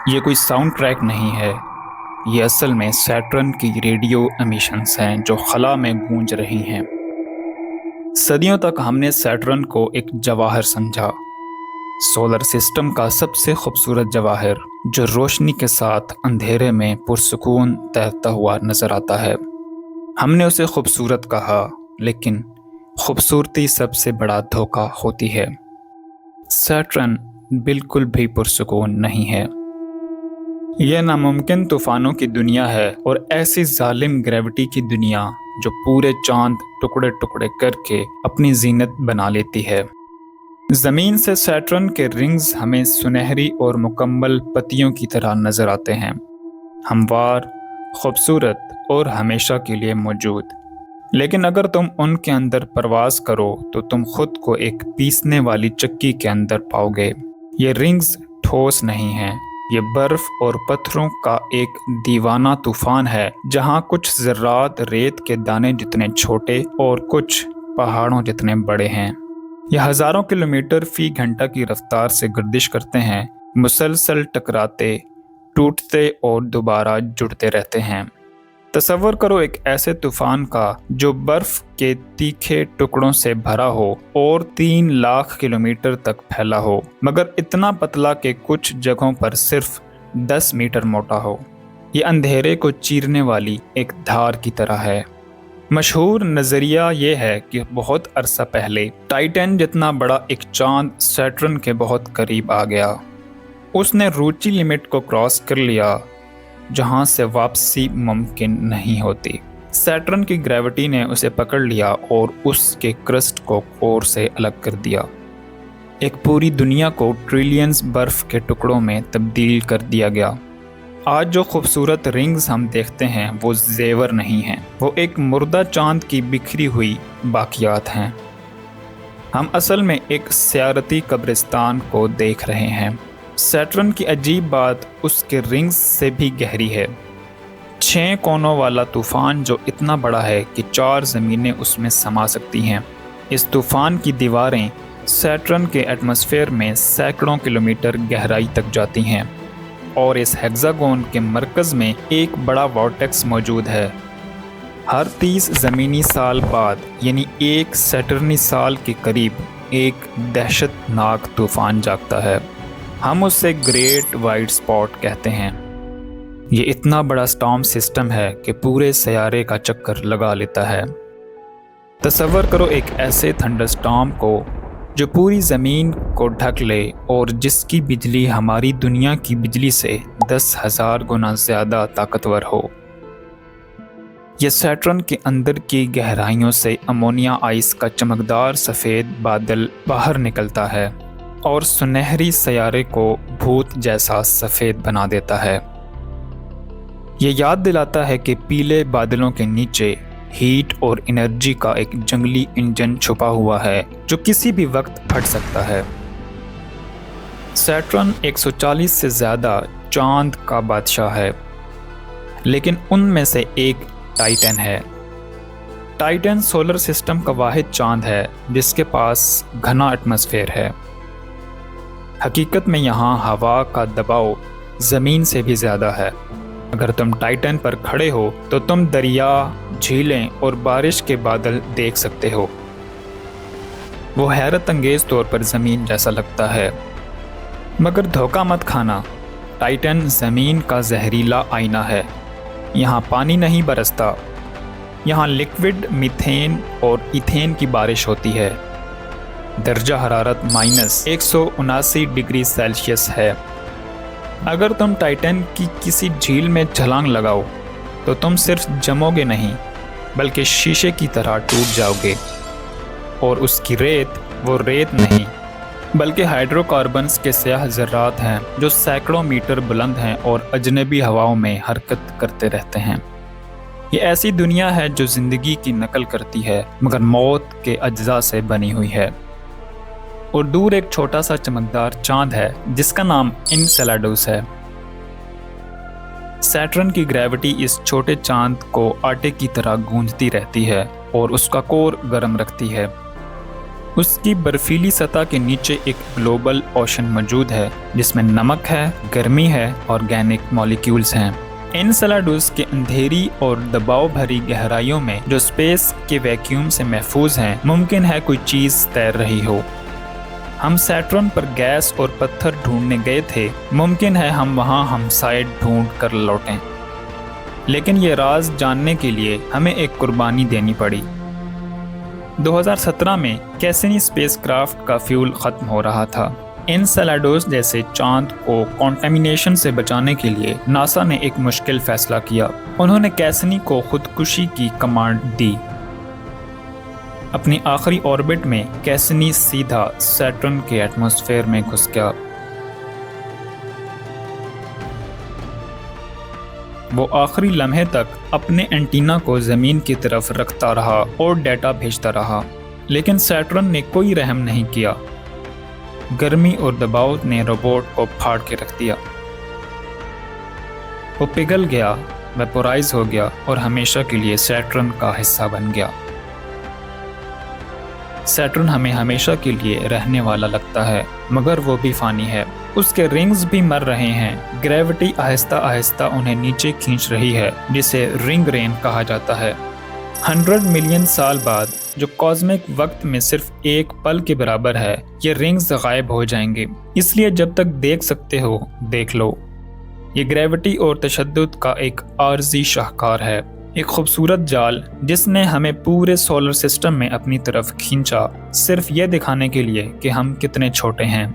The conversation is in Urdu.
یہ کوئی ساؤنڈ ٹریک نہیں ہے، یہ اصل میں سیٹرن کی ریڈیو امیشنز ہیں جو خلا میں گونج رہی ہیں۔ صدیوں تک ہم نے سیٹرن کو ایک جواہر سمجھا، سولر سسٹم کا سب سے خوبصورت جواہر جو روشنی کے ساتھ اندھیرے میں پرسکون تیرتا ہوا نظر آتا ہے۔ ہم نے اسے خوبصورت کہا، لیکن خوبصورتی سب سے بڑا دھوکہ ہوتی ہے۔ سیٹرن بالکل بھی پرسکون نہیں ہے۔ یہ ناممکن طوفانوں کی دنیا ہے اور ایسی ظالم گریوٹی کی دنیا جو پورے چاند ٹکڑے ٹکڑے کر کے اپنی زینت بنا لیتی ہے۔ زمین سے سیٹرن کے رنگز ہمیں سنہری اور مکمل پتیوں کی طرح نظر آتے ہیں، ہموار، خوبصورت اور ہمیشہ کے لیے موجود۔ لیکن اگر تم ان کے اندر پرواز کرو تو تم خود کو ایک پیسنے والی چکی کے اندر پاؤ گے۔ یہ رنگز ٹھوس نہیں ہیں، یہ برف اور پتھروں کا ایک دیوانہ طوفان ہے جہاں کچھ ذرات ریت کے دانے جتنے چھوٹے اور کچھ پہاڑوں جتنے بڑے ہیں۔ یہ ہزاروں کلومیٹر فی گھنٹہ کی رفتار سے گردش کرتے ہیں، مسلسل ٹکراتے، ٹوٹتے اور دوبارہ جڑتے رہتے ہیں۔ تصور کرو ایک ایسے طوفان کا جو برف کے تیکھے ٹکڑوں سے بھرا ہو اور 3 لاکھ کلومیٹر تک پھیلا ہو، مگر اتنا پتلا کہ کچھ جگہوں پر صرف 10 میٹر موٹا ہو۔ یہ اندھیرے کو چیرنے والی ایک دھار کی طرح ہے۔ مشہور نظریہ یہ ہے کہ بہت عرصہ پہلے ٹائٹن جتنا بڑا ایک چاند سیٹرن کے بہت قریب آ گیا۔ اس نے روچی لمٹ کو کراس کر لیا جہاں سے واپسی ممکن نہیں ہوتی۔ سیٹرن کی گریوٹی نے اسے پکڑ لیا اور اس کے کرسٹ کو کور سے الگ کر دیا۔ ایک پوری دنیا کو ٹریلینز برف کے ٹکڑوں میں تبدیل کر دیا گیا۔ آج جو خوبصورت رنگز ہم دیکھتے ہیں وہ زیور نہیں ہیں، وہ ایک مردہ چاند کی بکھری ہوئی باقیات ہیں۔ ہم اصل میں ایک سیارتی قبرستان کو دیکھ رہے ہیں۔ سیٹرن کی عجیب بات اس کے رنگز سے بھی گہری ہے۔ 6 کونوں والا طوفان جو اتنا بڑا ہے کہ 4 زمینیں اس میں سما سکتی ہیں۔ اس طوفان کی دیواریں سیٹرن کے ایٹماسفیئر میں سینکڑوں کلومیٹر گہرائی تک جاتی ہیں، اور اس ہیگزاگون کے مرکز میں ایک بڑا وارٹیکس موجود ہے۔ ہر 30 زمینی سال بعد، یعنی ایک سیٹرنی سال کے قریب، ایک دہشت ناک طوفان جاگتا ہے۔ ہم اسے گریٹ وائٹ اسپاٹ کہتے ہیں۔ یہ اتنا بڑا سٹارم سسٹم ہے کہ پورے سیارے کا چکر لگا لیتا ہے۔ تصور کرو ایک ایسے تھنڈر سٹارم کو جو پوری زمین کو ڈھک لے اور جس کی بجلی ہماری دنیا کی بجلی سے 10,000 گنا زیادہ طاقتور ہو۔ یہ سیٹرن کے اندر کی گہرائیوں سے امونیا آئس کا چمکدار سفید بادل باہر نکلتا ہے اور سنہری سیارے کو بھوت جیسا سفید بنا دیتا ہے۔ یہ یاد دلاتا ہے کہ پیلے بادلوں کے نیچے ہیٹ اور انرجی کا ایک جنگلی انجن چھپا ہوا ہے جو کسی بھی وقت پھٹ سکتا ہے۔ سیٹرن 140 سے زیادہ چاند کا بادشاہ ہے، لیکن ان میں سے ایک ٹائٹن ہے۔ ٹائٹن سولر سسٹم کا واحد چاند ہے جس کے پاس گھنا ایٹماسفیئر ہے۔ حقیقت میں یہاں ہوا کا دباؤ زمین سے بھی زیادہ ہے۔ اگر تم ٹائٹن پر کھڑے ہو تو تم دریا، جھیلیں اور بارش کے بادل دیکھ سکتے ہو۔ وہ حیرت انگیز طور پر زمین جیسا لگتا ہے۔ مگر دھوکہ مت کھانا، ٹائٹن زمین کا زہریلا آئینہ ہے۔ یہاں پانی نہیں برستا، یہاں لیکوڈ میتھین اور ایتھین کی بارش ہوتی ہے۔ درجہ حرارت -179 ڈگری سیلسیس ہے۔ اگر تم ٹائٹن کی کسی جھیل میں چھلانگ لگاؤ تو تم صرف جمو گے نہیں بلکہ شیشے کی طرح ٹوٹ جاؤ گے، اور اس کی ریت وہ ریت نہیں بلکہ ہائیڈرو کاربنز کے سیاہ ذرات ہیں جو سینکڑوں میٹر بلند ہیں اور اجنبی ہواؤں میں حرکت کرتے رہتے ہیں۔ یہ ایسی دنیا ہے جو زندگی کی نقل کرتی ہے مگر موت کے اجزاء سے بنی ہوئی ہے۔ اور دور ایک چھوٹا سا چمکدار چاند ہے جس کا نام انسیلاڈوس ہے۔ سیٹرن کی گریوٹی اس چھوٹے چاند کو آٹے کی طرح گونجتی رہتی ہے اور اس کا کور گرم رکھتی ہے۔ اس کی برفیلی سطح کے نیچے ایک گلوبل اوشن موجود ہے جس میں نمک ہے، گرمی ہے، آرگینک مالیکیولز ہیں۔ انسیلاڈس کے اندھیری اور دباؤ بھری گہرائیوں میں جو اسپیس کے ویکیوم سے محفوظ ہیں، ممکن ہے کوئی چیز تیر رہی ہو۔ ہم سیٹرن پر گیس اور پتھر ڈھونڈنے گئے تھے، ممکن ہے ہم وہاں ہمسائے ڈھونڈ کر لوٹیں، لیکن یہ راز جاننے کے لیے ہمیں ایک قربانی دینی پڑی۔ 2017 میں کیسنی اسپیس کرافٹ کا فیول ختم ہو رہا تھا۔ انسیلاڈس جیسے چاند کو کنٹامینیشن سے بچانے کے لیے ناسا نے ایک مشکل فیصلہ کیا۔ انہوں نے کیسنی کو خودکشی کی کمانڈ دی۔ اپنی آخری آربٹ میں کیسنی سیدھا سیٹرن کے ایٹماسفیئر میں گھس گیا۔ وہ آخری لمحے تک اپنے اینٹینا کو زمین کی طرف رکھتا رہا اور ڈیٹا بھیجتا رہا، لیکن سیٹرن نے کوئی رحم نہیں کیا۔ گرمی اور دباؤ نے روبوٹ کو پھاڑ کے رکھ دیا۔ وہ پگھل گیا، ویپورائز ہو گیا اور ہمیشہ کے لیے سیٹرن کا حصہ بن گیا۔ سیٹرن ہمیں ہمیشہ کے لیے رہنے والا لگتا ہے، مگر وہ بھی فانی ہے۔ اس کے رنگز بھی مر رہے ہیں۔ گریوٹی آہستہ آہستہ انہیں نیچے کھینچ رہی ہے، جسے رنگ رین کہا جاتا ہے۔ 100 ملین سال بعد، جو کاسمک وقت میں صرف ایک پل کے برابر ہے، یہ رنگز غائب ہو جائیں گے۔ اس لیے جب تک دیکھ سکتے ہو، دیکھ لو۔ یہ گریوٹی اور تشدد کا ایک عارضی شاہکار ہے، ایک خوبصورت جال جس نے ہمیں پورے سولر سسٹم میں اپنی طرف کھینچا، صرف یہ دکھانے کے لیے کہ ہم کتنے چھوٹے ہیں۔